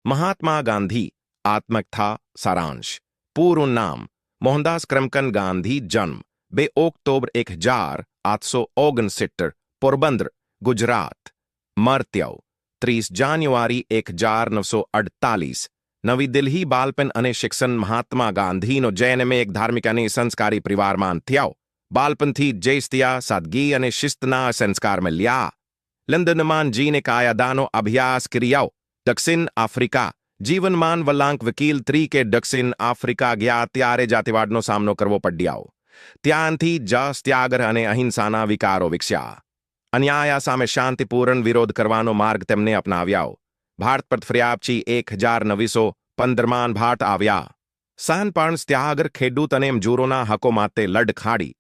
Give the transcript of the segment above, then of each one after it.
महात्मा गांधी आत्मकथा सारांश। पूर्ण नाम मोहनदास करमचंद गांधी। जन्म 2 ઓક્ટોબર 1869 પોરબંદર गुजरात। मृत्यु 30 જાન્યુઆરી 1948 નવી દિલ્હી। બાળપણ અને શિક્ષણ મહાત્મા ગાંધીનો જન્મ એક ધાર્મિક અને સંસ્કારી પરિવારમાં થયો। બાળપણથી જ ત્યાં સાદગી અને શિસ્તના સંસ્કાર મળ્યા। લંડનમાં જઈને કાયદાનો અભ્યાસ કર્યો। દક્ષિણ આફ્રિકા જીવનમાન વલાંક વકીલ તરીકે દક્ષિણ આફ્રિકા ગયા ત્યારે જાતિવાદનો સામનો કરવો પડ્યો। ત્યાંથી જ સત્યાગ્રહ અને અહિંસાના વિચારો વિકસ્યા। અન્યાય સામે શાંતિપૂર્ણ વિરોધ કરવાનો માર્ગ તેમને અપનાવ્યો। ભારત પર ફર્યા પછી 1915માં ભારત આવ્યા। સહનપણ સત્યાગ્રહ ખેડૂત અને મજૂરોના હકો માટે લડખાડી।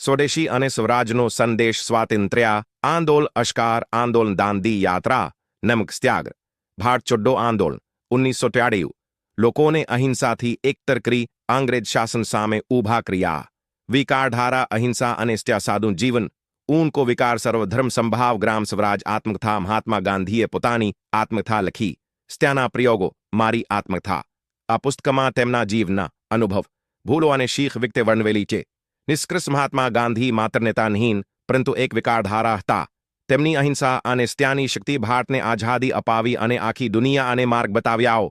સ્વદેશી અને સ્વરાજનો સંદેશ સ્વાતંત્ર્ય આંદોલન અસ્કાર આંદોલન દાંડી યાત્રા નમક સત્યાગ્રહ ભારત છોડો આંદોલન 1943 લોકોને અહિંસાથી એકતર કરી અંગ્રેજ શાસન સામે ઊભા કર્યા। વિચારધારા અહિંસા અને સાદું જીવન ઊનકો વિકાર સર્વધર્મ સંભાવ ગ્રામ સ્વરાજ આત્મકથા। મહાત્મા ગાંધીએ પોતાની આત્મકથા લખી। ત્યાંના પ્રયોગો મારી આત્મકથા। આ પુસ્તકમાં તેમના જીવનના અનુભવ ભૂલો અને શીખ વિગતે વર્ણવેલી છે। નિષ્કર્ષ મહાત્મા ગાંધી માત્ર નેતા નહીં પરંતુ એક વિચારધારા હતા। તેમની અહિંસા અને ત્યાંની શક્તિ ભારતને આઝાદી અપાવી અને આખી દુનિયાને માર્ગ બતાવ્યો।